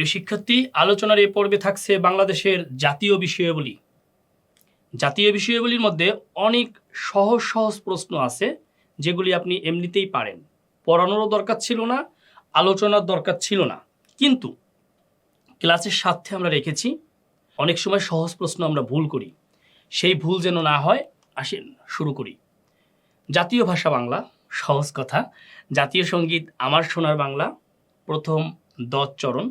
প্রিয় শিক্ষার্থী, আলোচনার এ পর্বে থাকছে বাংলাদেশের জাতীয় বিষয়াবলী। জাতীয় বিষয়াবলীর মধ্যে অনেক সহজ সহজ প্রশ্ন আছে যেগুলি আপনি এমনিতেই পারেন, পড়ানোরও দরকার ছিল না, আলোচনার দরকার ছিল না, কিন্তু ক্লাসের স্বার্থে আমরা রেখেছি। অনেক সময় সহজ প্রশ্ন আমরা ভুল করি, সেই ভুল যেন না হয়। আসেন শুরু করি। জাতীয় ভাষা বাংলা, সহজ কথা। জাতীয় সঙ্গীত আমার সোনার বাংলা, প্রথম 10 চরণ।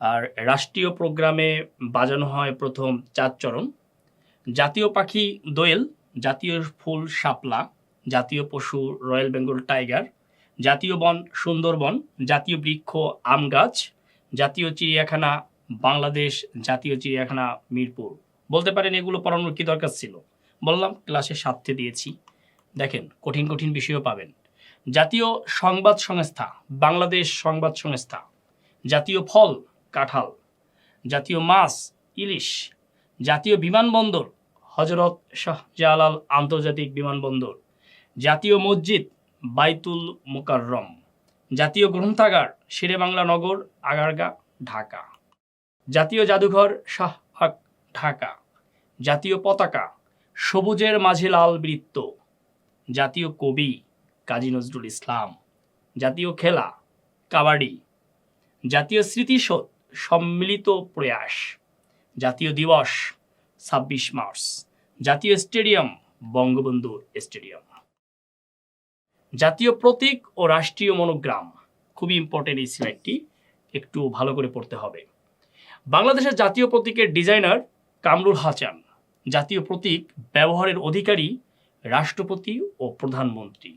আর রাষ্ট্রীয় প্রোগ্রামে বাজানো হয় প্রথম 4 চরণ। জাতীয় পাখি দোয়েল, জাতীয় ফুল শাপলা, জাতীয় পশু রয়্যাল বেঙ্গল টাইগার, জাতীয় বন সুন্দরবন, জাতীয় বৃক্ষ আম গাছ, জাতীয় চিড়িয়াখানা বাংলাদেশ, জাতীয় চিড়িয়াখানা মিরপুর। বলতে পারেন এগুলো পড়ানোর কি দরকার ছিল? বললাম ক্লাসে স্বার্থে দিয়েছি। দেখেন কঠিন কঠিন বিষয়ও পাবেন। জাতীয় সংবাদ সংস্থা বাংলাদেশ সংবাদ সংস্থা, জাতীয় ফল কাঁঠাল, জাতীয় মাছ ইলিশ, জাতীয় বিমানবন্দর হজরত শাহজালাল আন্তর্জাতিক বিমানবন্দর, জাতীয় মসজিদ বাইতুল মুকাররম, জাতীয় গ্রন্থাগার শেরেবাংলা নগর আগারগা ঢাকা, জাতীয় জাদুঘর শাহবাগ ঢাকা, জাতীয় পতাকা সবুজের মাঝে লাল বৃত্ত, জাতীয় কবি কাজী নজরুল ইসলাম, জাতীয় খেলা কাবাডি, জাতীয় স্মৃতিসৌধ সম্মিলিত প্রয়াস, জাতীয় দিবস 26 মার্চ, জাতীয় স্টেডিয়াম বঙ্গবন্ধু স্টেডিয়াম, জাতীয় প্রতীক ও রাষ্ট্রীয় মনোগ্রাম। খুবই ইম্পর্টেন্ট এই স্লাইডটি, একটু ভালো করে পড়তে হবে। বাংলাদেশের জাতীয় প্রতীকের ডিজাইনার কামরুল হাসান। জাতীয় প্রতীক ব্যবহারের অধিকারী রাষ্ট্রপতি ও প্রধানমন্ত্রী।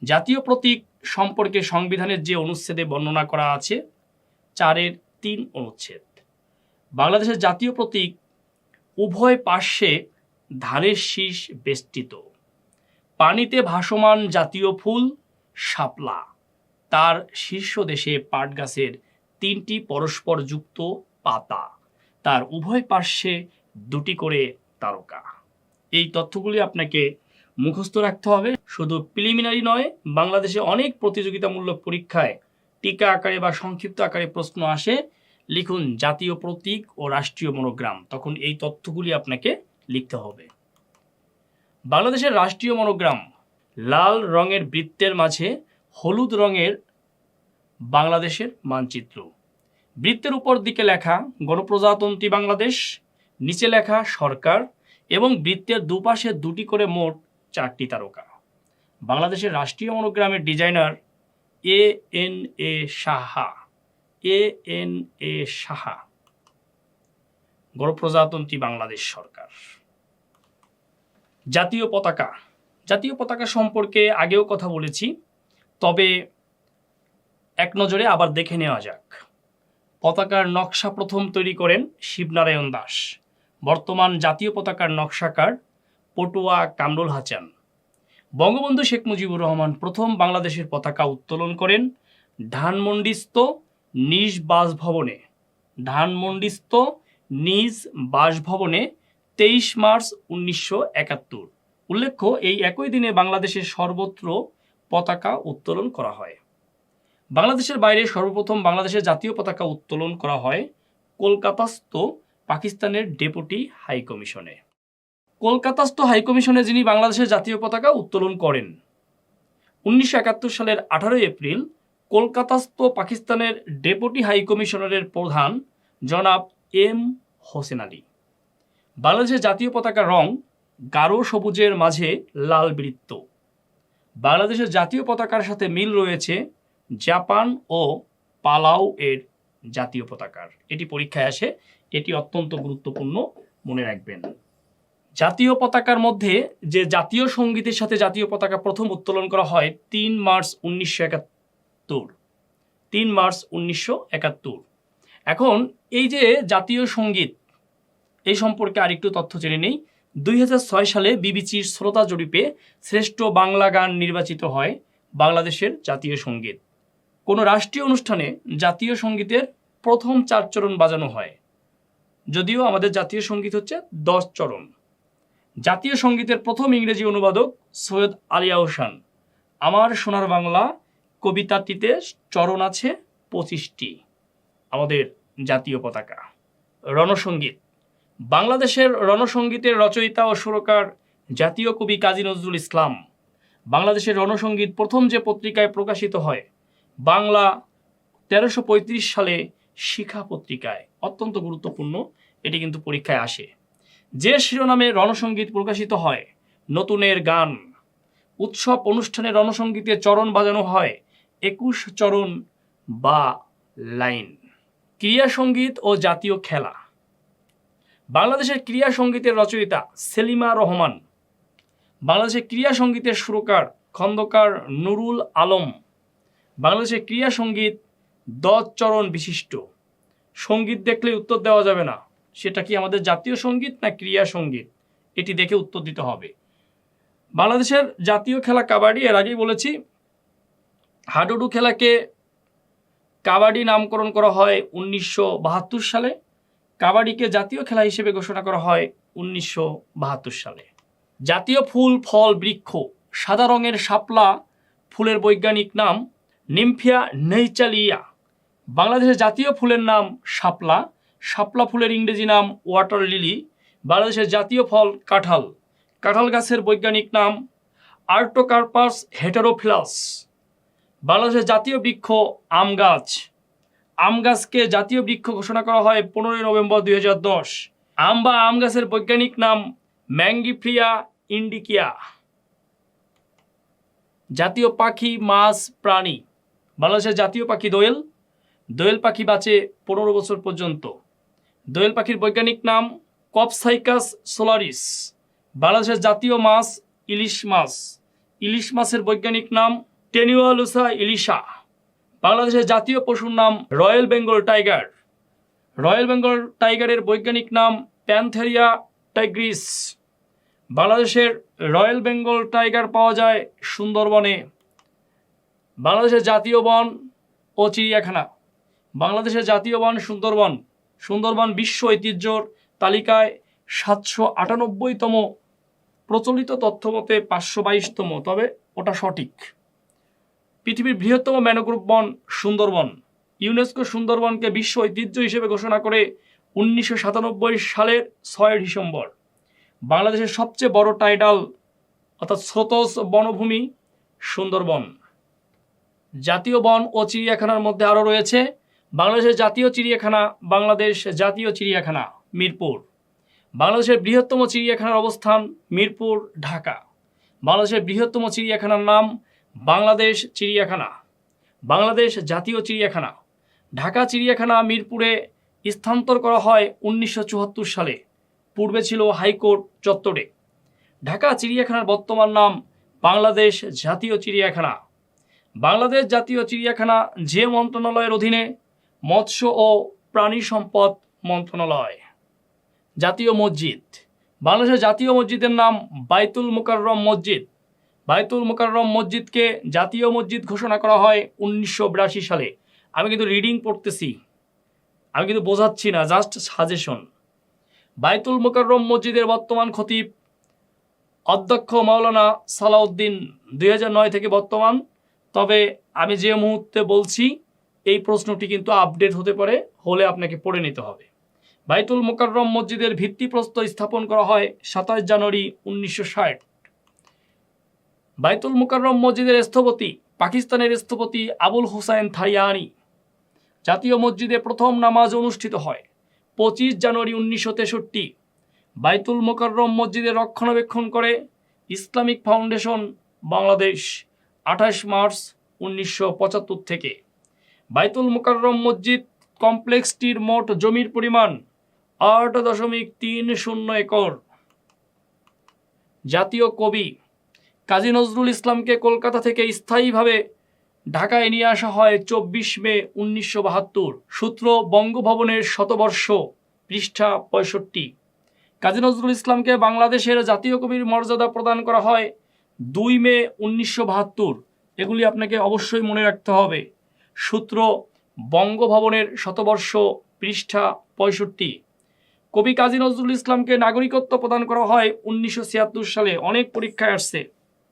জাতীয় প্রতীক সম্পর্কে সংবিধানের যে অনুচ্ছেদে বর্ণনা করা আছে 4-3 অনুচ্ছেদ। বাংলাদেশের জাতীয় প্রতীক উভয় পার্শ্বে ধানের শীষ বেষ্টিত। পানিতে ভাসমান জাতীয় ফুল শাপলা, তার শীর্ষদেশে পাট গাছের 3টি পরস্পর যুক্ত পাতা, তার উভয় পার্শ্বে 2টি করে তারকা। এই তথ্যগুলি আপনাকে মুখস্থ রাখতে হবে। শুধু প্রিলিমিনারি নয়, বাংলাদেশে অনেক প্রতিযোগিতামূলক পরীক্ষায় টিকা আকারে বা সংক্ষিপ্ত আকারে প্রশ্ন আসে। লিখুন জাতীয় প্রতীক ও রাষ্ট্রীয় মনোগ্রাম, তখন এই তথ্যগুলি আপনাকে লিখতে হবে। বাংলাদেশের রাষ্ট্রীয় মনোগ্রাম লাল রঙের বৃত্তের মাঝে হলুদ রঙের বাংলাদেশের মানচিত্র। বৃত্তের উপর দিকে লেখা গণপ্রজাতন্ত্রী বাংলাদেশ, নিচে লেখা সরকার এবং বৃত্তের দুপাশে 2টি করে মোট 4টি তারকা। বাংলাদেশের রাষ্ট্রীয় মনোগ্রামের ডিজাইনার এ.এন.এ. সাহা। এ.এন.এ. সাহা, গণপ্রজাতন্ত্রী বাংলাদেশ সরকার। জাতীয় পতাকা। জাতীয় পতাকা সম্পর্কে আগেও কথা বলেছি, তবে এক নজরে আবার দেখে নেওয়া যাক। পতাকার নকশা প্রথম তৈরি করেন শিবনারায়ণ দাস। বর্তমান জাতীয় পতাকার নকশাকার পটুয়া কামরুল হাসান। বঙ্গবন্ধু শেখ মুজিবুর রহমান প্রথম বাংলাদেশের পতাকা উত্তোলন করেন ধানমন্ডিস্থ নিজ বাসভবনে। ধানমন্ডিস্থ নিজ বাসভবনে 23 মার্চ 1971। উল্লেখ্য, এই একই দিনে বাংলাদেশের সর্বত্র পতাকা উত্তোলন করা হয়। বাংলাদেশের বাইরে সর্বপ্রথম বাংলাদেশের জাতীয় পতাকা উত্তোলন করা হয় কলকাতাস্থ পাকিস্তানের ডেপুটি হাইকমিশনে। কলকাতাস্থ হাইকমিশনে যিনি বাংলাদেশের জাতীয় পতাকা উত্তোলন করেন 1971 সালের 18 এপ্রিল কলকাতাস্থ পাকিস্তানের ডেপুটি হাইকমিশনারের প্রধান জনাব এম হোসেন আলী। বাংলাদেশের জাতীয় পতাকার রং গাঢ় সবুজের মাঝে লাল বৃত্ত। বাংলাদেশের জাতীয় পতাকার সাথে মিল রয়েছে জাপান ও পালাউ এর জাতীয় পতাকার। এটি পরীক্ষায় আসে, এটি অত্যন্ত গুরুত্বপূর্ণ, মনে রাখবেন। জাতীয় পতাকার মধ্যে যে জাতীয় সঙ্গীতের সাথে জাতীয় পতাকা প্রথম উত্তোলন করা হয় 3 মার্চ 1971। 3 মার্চ 1971। এখন এই যে জাতীয় সঙ্গীত, এই সম্পর্কে আরেকটু তথ্য জেনে নেই। 2006 সালে বিবিসির শ্রোতা জরিপে শ্রেষ্ঠ বাংলা গান নির্বাচিত হয় বাংলাদেশের জাতীয় সঙ্গীত। কোনো রাষ্ট্রীয় অনুষ্ঠানে জাতীয় সঙ্গীতের প্রথম 4 চরণ বাজানো হয়, যদিও আমাদের জাতীয় সঙ্গীত হচ্ছে 10 চরণ। জাতীয় সঙ্গীতের প্রথম ইংরেজি অনুবাদক সৈয়দ আলিয়া হোসেন। আমার সোনার বাংলা কবিতাটিতে চরণ আছে 25টি। আমাদের জাতীয় পতাকা। রণসঙ্গীত। বাংলাদেশের রণসঙ্গীতের রচয়িতা ও সুরকার জাতীয় কবি কাজী নজরুল ইসলাম। বাংলাদেশের রণসঙ্গীত প্রথম যে পত্রিকায় প্রকাশিত হয় বাংলা 1335 সালে শিখা পত্রিকায়। অত্যন্ত গুরুত্বপূর্ণ, এটি কিন্তু পরীক্ষায় আসে। যে শিরোনামে রণসঙ্গীত প্রকাশিত হয় নতুনের গান। উৎসব অনুষ্ঠানে রণসঙ্গীতে চরণ বাজানো হয় 21 চরণ বা লাইন। ক্রীড়া সঙ্গীত ও জাতীয় খেলা। বাংলাদেশের ক্রীড়া সঙ্গীতের রচয়িতা সেলিমা রহমান। বাংলাদেশের ক্রীড়া সঙ্গীতের সুরকার খন্দকার নুরুল আলম। বাংলাদেশের ক্রীড়া সঙ্গীত 10 চরণ বিশিষ্ট। সঙ্গীত দেখলে উত্তর দেওয়া যাবে না সেটা কি আমাদের জাতীয় সঙ্গীত না ক্রীড়া সঙ্গীত, এটি দেখে উত্তর দিতে হবে। বাংলাদেশের জাতীয় খেলা কাবাডি। এর আগেই বলেছি হাডুডু খেলাকে কাবাডি নামকরণ করা হয় 1972 সালে। কাবাডিকে জাতীয় খেলা হিসেবে ঘোষণা করা হয় 1972 সালে। জাতীয় ফুল ফল বৃক্ষ। সাদা রঙের শাপলা ফুলের বৈজ্ঞানিক নাম নিমফিয়া নেইচালিয়া। বাংলাদেশের জাতীয় ফুলের নাম শাপলা। শাপলা ফুলের ইংরেজি নাম ওয়াটার লিলি। বাংলাদেশের জাতীয় ফল কাঁঠাল। কাঁঠাল গাছের বৈজ্ঞানিক নাম আর্টোকার্পাস হেটেরোফিলাস। বাংলাদেশের জাতীয় বৃক্ষ আম গাছ। আম গাছকে জাতীয় বৃক্ষ ঘোষণা করা হয় 15 নভেম্বর 2010। আম বা আম গাছের বৈজ্ঞানিক নাম ম্যাঙ্গিফ্রিয়া ইন্ডিকিয়া। জাতীয় পাখি মাছ প্রাণী। বাংলাদেশের জাতীয় পাখি দোয়েল। দোয়েল পাখি বাঁচে 15 বছর পর্যন্ত। দোয়েল পাখির বৈজ্ঞানিক নাম কপসাইকাস সোলারিস। বাংলাদেশের জাতীয় মাছ ইলিশ মাছ। ইলিশ মাছের বৈজ্ঞানিক নাম টেনিওয়ালুসা ইলিশা। বাংলাদেশের জাতীয় পশুর নাম royal Bengal tiger. Royal Bengal টাইগারের বৈজ্ঞানিক নাম প্যান্থেরিয়া টাইগ্রিস। বাংলাদেশের রয়্যাল বেঙ্গল টাইগার পাওয়া যায় সুন্দরবনে। বাংলাদেশের জাতীয় বন ও চিড়িয়াখানা। বাংলাদেশের জাতীয় বন সুন্দরবন। সুন্দরবন বিশ্ব ঐতিহ্যর তালিকায় 798তম, প্রচলিত তথ্য মতে 522তম, তবে ওটা সঠিক। পৃথিবীর বৃহত্তম ম্যানগ্রোভ বন সুন্দরবন। ইউনেস্কো সুন্দরবনকে বিশ্ব ঐতিহ্য হিসেবে ঘোষণা করে 1997 সালের 6 ডিসেম্বর। বাংলাদেশের সবচেয়ে বড় টাইডাল অর্থাৎ স্রোতস বনভূমি সুন্দরবন। জাতীয় বন ও চিড়িয়াখানার মধ্যে আরও রয়েছে বাংলাদেশের জাতীয় চিড়িয়াখানা বাংলাদেশ জাতীয় চিড়িয়াখানা মিরপুর। বাংলাদেশের বৃহত্তম চিড়িয়াখানার অবস্থান মিরপুর, ঢাকা। বাংলাদেশের বৃহত্তম চিড়িয়াখানার নাম বাংলাদেশ চিড়িয়াখানা। বাংলাদেশ জাতীয় চিড়িয়াখানা। ঢাকা চিড়িয়াখানা মিরপুরে স্থানান্তর করা হয় 1974 সালে। পূর্বে ছিল হাইকোর্ট চত্বরে। ঢাকা চিড়িয়াখানার বর্তমান নাম বাংলাদেশ জাতীয় চিড়িয়াখানা। বাংলাদেশ জাতীয় চিড়িয়াখানা যে মন্ত্রণালয়ের অধীনে? মৎস্য ও প্রাণী সম্পদ মন্ত্রণালয়। জাতীয় মসজিদ। বাংলাদেশের জাতীয় মসজিদের নাম বাইতুল মুকাররম মসজিদ। বাইতুল মুকাররম মসজিদকে জাতীয় মসজিদ ঘোষণা করা হয় 1982 সালে। আমি কিন্তু রিডিং পড়তেছি, আমি কিন্তু বোঝাচ্ছি না, জাস্ট সাজেশন। বাইতুল মুকাররম মসজিদের বর্তমান খতিব অধ্যক্ষ মাওলানা সালাউদ্দিন, 2009 থেকে বর্তমান। তবে আমি যে মুহূর্তে বলছি এই প্রশ্নটি কিন্তু আপডেট হতে পারে, হলে আপনাকে পড়ে নিতে হবে। বাইতুল মুকাররম মসজিদের ভিত্তিপ্রস্তর স্থাপন করা হয় 27 জানুয়ারি 1960। বাইতুল মুকাররম মসজিদের স্থপতি পাকিস্তানের স্থপতি আবুল হুসাইন থারিয়ানি। জাতীয় মসজিদে প্রথম নামাজ অনুষ্ঠিত হয় 25 জানুয়ারি 1963। বাইতুল মুকাররম মসজিদের রক্ষণাবেক্ষণ করে ইসলামিক ফাউন্ডেশন বাংলাদেশ 28 মার্চ 1975 থেকে। বাইতুল মুকাররম মসজিদ কমপ্লেক্সটির মোট জমির পরিমাণ 8.30 একর। জাতীয় কবি কাজী নজরুল ইসলামকে কলকাতা থেকে স্থায়ীভাবে ঢাকায় নিয়ে আসা হয় 24 মে 1972। সূত্র বঙ্গভবনের শতবর্ষ, পৃষ্ঠা 65। কাজী নজরুল ইসলামকে বাংলাদেশের জাতীয় কবির মর্যাদা প্রদান করা হয় 2 মে 1972। এগুলি আপনাকে অবশ্যই মনে রাখতে হবে। সূত্র বঙ্গভবনের শতবর্ষ, পৃষ্ঠা 65। কবি কাজী নজরুল ইসলামকে নাগরিকত্ব প্রদান করা হয় 1976 সালে। অনেক পরীক্ষায় আসছে,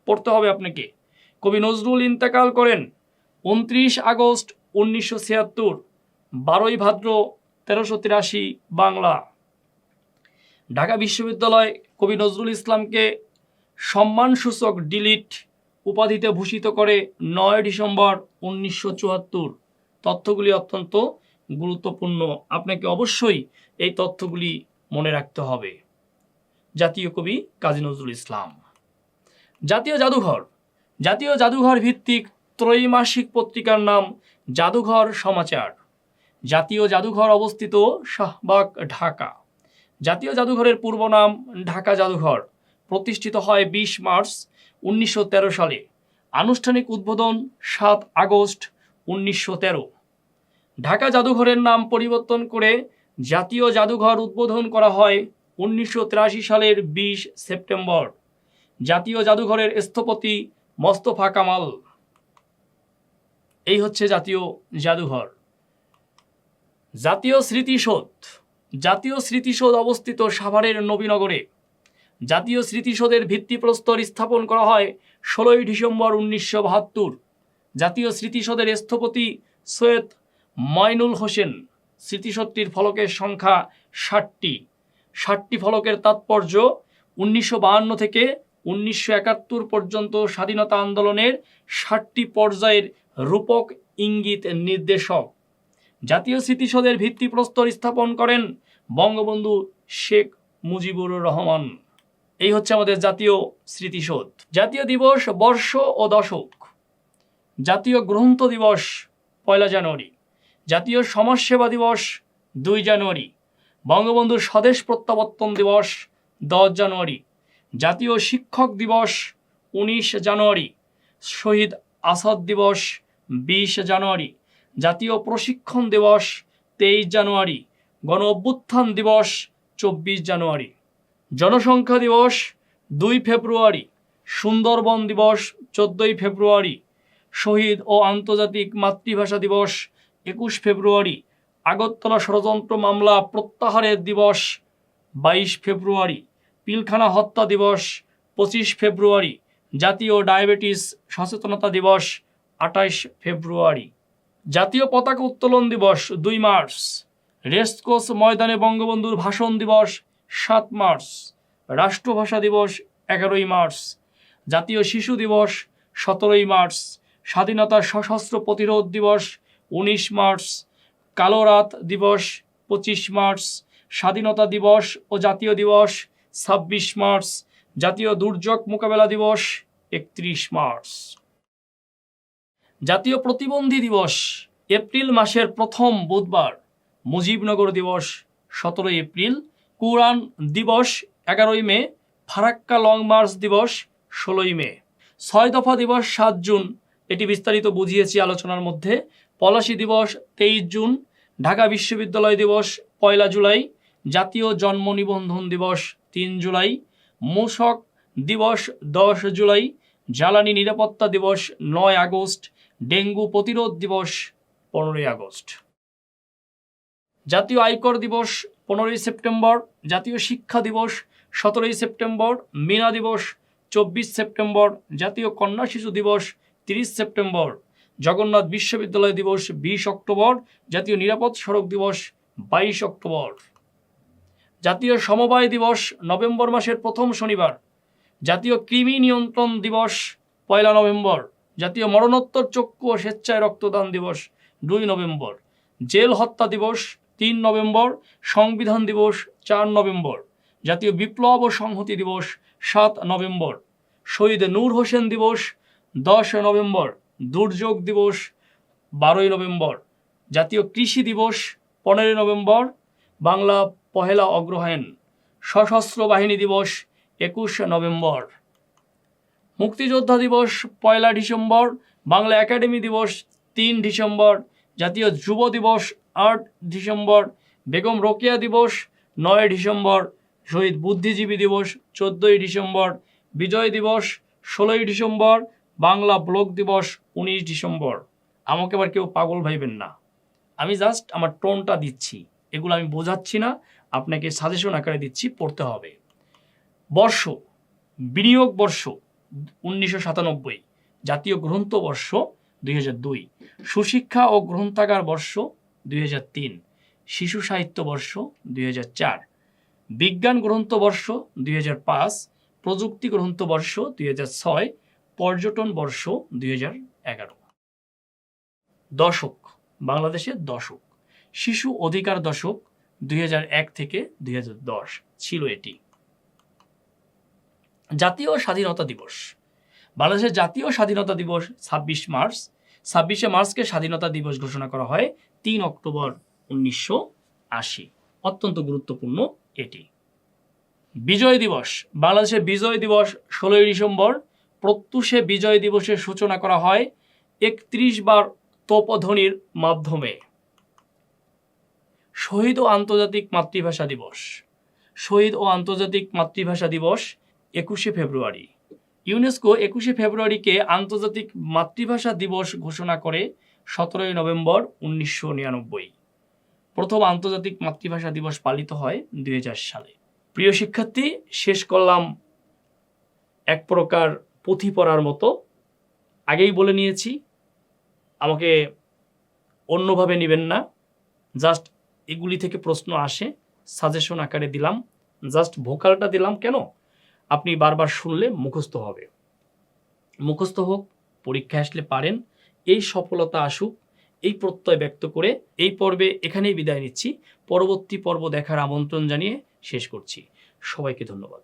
পড়তে হবে আপনাকে। কবি নজরুল ইন্তেকাল করেন 29 আগস্ট 1976। 12ই ভাদ্র 1383 বাংলা। ঢাকা বিশ্ববিদ্যালয় কবি নজরুল ইসলামকে সম্মানসূচক ডিলিট উপাধিতে ভূষিত করে 9 ডিসেম্বর 1974। তথ্যগুলি অত্যন্ত গুরুত্বপূর্ণ, আপনাকে অবশ্যই এই তথ্যগুলি মনে রাখতে হবে। জাতীয় কবি কাজী নজরুল ইসলাম। জাতীয় জাদুঘর। জাতীয় জাদুঘর ভিত্তিক ত্রৈমাসিক পত্রিকার নাম জাদুঘর সমাচার। জাতীয় জাদুঘর অবস্থিত শাহবাগ, ঢাকা। জাতীয় জাদুঘরের পূর্ব নাম ঢাকা জাদুঘর। প্রতিষ্ঠিত হয় 20 মার্চ 1913 সালে। আনুষ্ঠানিক উদ্বোধন 7 আগস্ট 1913। ঢাকা জাদুঘরের নাম পরিবর্তন করে জাতীয় জাদুঘর উদ্বোধন করা হয় 1983 সালের 20 সেপ্টেম্বর। জাতীয় জাদুঘরের স্থপতি মোস্তফা কামাল। এই হচ্ছে জাতীয় জাদুঘর। জাতীয় স্মৃতিসৌধ। জাতীয় স্মৃতিসৌধ অবস্থিত সাভারের নবীনগরে। জাতীয় স্মৃতিসৌধের ভিত্তিপ্রস্তর স্থাপন করা হয় 16 ডিসেম্বর 1972। জাতীয় স্মৃতিসৌধের স্থপতি সৈয়দ ময়নুল হোসেন। স্মৃতিসৌধটির ফলকের সংখ্যা 60টি। 60টি ফলকের তাৎপর্য 1952 থেকে 1971 পর্যন্ত স্বাধীনতা আন্দোলনের 60টি পর্যায়ের রূপক ইঙ্গিত নির্দেশক। জাতীয় স্মৃতিসৌধের ভিত্তিপ্রস্তর স্থাপন করেন বঙ্গবন্ধু শেখ মুজিবুর রহমান। এই হচ্ছে আমাদের জাতীয় স্মৃতিসৌধ। জাতীয় দিবস, বর্ষ ও দশক। জাতীয় গ্রন্থ দিবস 1 জানুয়ারি। জাতীয় সমাজসেবা দিবস 2 জানুয়ারি। বঙ্গবন্ধুর স্বদেশ প্রত্যাবর্তন দিবস 10 জানুয়ারি। জাতীয় শিক্ষক দিবস 19 জানুয়ারি। শহীদ আসাদ দিবস 20 জানুয়ারি। জাতীয় প্রশিক্ষণ দিবস 23 জানুয়ারি। গণ অভ্যুত্থান দিবস 24 জানুয়ারি। জনসংখ্যা দিবস 2 ফেব্রুয়ারি। সুন্দরবন দিবস 14 ফেব্রুয়ারি। শহীদ ও আন্তর্জাতিক মাতৃভাষা দিবস 21 ফেব্রুয়ারি। আগরতলা ষড়যন্ত্র মামলা প্রত্যাহারের দিবস 22 ফেব্রুয়ারি। পিলখানা হত্যা দিবস 25 ফেব্রুয়ারি। জাতীয় ডায়াবেটিস সচেতনতা দিবস 28 ফেব্রুয়ারি। জাতীয় পতাকা উত্তোলন দিবস 2 মার্চ। রেসকোর্স ময়দানে বঙ্গবন্ধুর ভাষণ দিবস 7 মার্চ। রাষ্ট্রভাষা দিবস 11 মার্চ। জাতীয় শিশু দিবস 17 মার্চ। স্বাধীনতা সশস্ত্র প্রতিরোধ দিবস 19 মার্চ। কালো রাত দিবস 25 মার্চ। স্বাধীনতা দিবস ও জাতীয় দিবস 26 মার্চ। জাতীয় দুর্যোগ মোকাবেলা দিবস 31 মার্চ। জাতীয় প্রতিবন্ধী দিবস এপ্রিল মাসের প্রথম বুধবার। মুজিবনগর দিবস 17 এপ্রিল। কুরআন দিবস 11 মে। ফারাক্কা লং মার্চ দিবস 16 মে। 6 দফা দিবস 7 জুন। এটি বিস্তারিত বুঝিয়েছি আলোচনার মধ্যে। পলাশী দিবস 23 জুন। ঢাকা বিশ্ববিদ্যালয় দিবস 1 জুলাই। জাতীয় জন্ম নিবন্ধন দিবস 3 জুলাই। মূসক দিবস 10 জুলাই। জ্বালানি নিরাপত্তা দিবস 9 আগস্ট। ডেঙ্গু প্রতিরোধ দিবস 15 আগস্ট। জাতীয় আয়কর দিবস 15 সেপ্টেম্বর। জাতীয় শিক্ষা দিবস 17 সেপ্টেম্বর। মীনা দিবস 24 সেপ্টেম্বর। জাতীয় কন্যা শিশু দিবস 30 সেপ্টেম্বর। জগন্নাথ বিশ্ববিদ্যালয় দিবস 20 অক্টোবর। জাতীয় নিরাপদ সড়ক দিবস 22 অক্টোবর। জাতীয় সমবায় দিবস নভেম্বর মাসের প্রথম শনিবার। জাতীয় কৃমি নিয়ন্ত্রণ দিবস 1 নভেম্বর। জাতীয় মরণোত্তর চক্ষু ও স্বেচ্ছায় রক্তদান দিবস 2 নভেম্বর। জেল হত্যা দিবস 3 নভেম্বর। সংবিধান দিবস 4 নভেম্বর। জাতীয় বিপ্লব ও সংহতি দিবস 7 নভেম্বর। শহীদ নূর হোসেন দিবস 10 নভেম্বর। দুর্যোগ দিবস 12 নভেম্বর। জাতীয় কৃষি দিবস 15 নভেম্বর। বাংলা পহেলা অগ্রহায়ণ। সশস্ত্র বাহিনী দিবস 21 নভেম্বর। মুক্তিযোদ্ধা দিবস 1 ডিসেম্বর। বাংলা একাডেমি দিবস 3 ডিসেম্বর। জাতীয় যুব দিবস 8 ডিসেম্বর। বেগম রোকেয়া দিবস 9 ডিসেম্বর। শহীদ বুদ্ধিজীবী দিবস 14 ডিসেম্বর। বিজয় দিবস 16 ডিসেম্বর। বাংলা ব্লক দিবস 19 ডিসেম্বর। আমাকে আবার কেউ পাগল ভাইবেন না, আমি জাস্ট আমার টোনটা দিচ্ছি, এগুলো আমি বোঝাচ্ছি না, আপনাকে সাজেশন আকারে দিচ্ছি, পড়তে হবে। বর্ষ, বিনিয়োগ বর্ষ 1997। জাতীয় গ্রন্থ বর্ষ 2002। সুশিক্ষা ও গ্রন্থাগার বর্ষ 2003, শিশু সাহিত্য বর্ষ 2004, বিজ্ঞান গ্রন্থ বর্ষ 2005, প্রযুক্তি গ্রন্থ বর্ষ 2006, পর্যটন বর্ষ 2011। দশক, বাংলাদেশের দশক, শিশু অধিকার দশক 2001 থেকে 2010 ছিল এটি। জাতীয় স্বাধীনতা দিবস, বাংলাদেশের জাতীয় স্বাধীনতা দিবস 26 মার্চ। 26শে মার্চকে স্বাধীনতা দিবস ঘোষণা করা হয় 3 অক্টোবর 1980। অত্যন্ত গুরুত্বপূর্ণ এটি। বিজয় দিবস, বাংলাদেশের বিজয় দিবস 16 ডিসেম্বর। প্রত্যুষে বিজয় দিবসের সূচনা করা হয় 31 বার তোপধ্বনির মাধ্যমে। শহীদ ও আন্তর্জাতিক মাতৃভাষা দিবস, শহীদ ও আন্তর্জাতিক মাতৃভাষা দিবস 21শে ফেব্রুয়ারি। ইউনেস্কো 21শে ফেব্রুয়ারিকে আন্তর্জাতিক মাতৃভাষা দিবস ঘোষণা করে 17 নভেম্বর 1999। প্রথম আন্তর্জাতিক মাতৃভাষা দিবস পালিত হয় 2000 সালে। প্রিয় শিক্ষার্থী, শেষ করলাম এক প্রকার পুঁথি পড়ার মতো। আগেই বলে নিয়েছি, আমাকে অন্যভাবে নেবেন না। জাস্ট এগুলি থেকে প্রশ্ন আসে, সাজেশন আকারে দিলাম, জাস্ট ভোকালটা দিলাম কেন? আপনি বারবার শুনলে মুখস্থ হবে। মুখস্থ হোক, পরীক্ষায় আসলে পারেন। এই সফলতা আসুক, এই প্রত্যয় ব্যক্ত করে এই পর্বে এখানেই বিদায় নিচ্ছি। পরবর্তী পর্ব দেখার আমন্ত্রণ জানিয়ে শেষ করছি। সবাইকে ধন্যবাদ।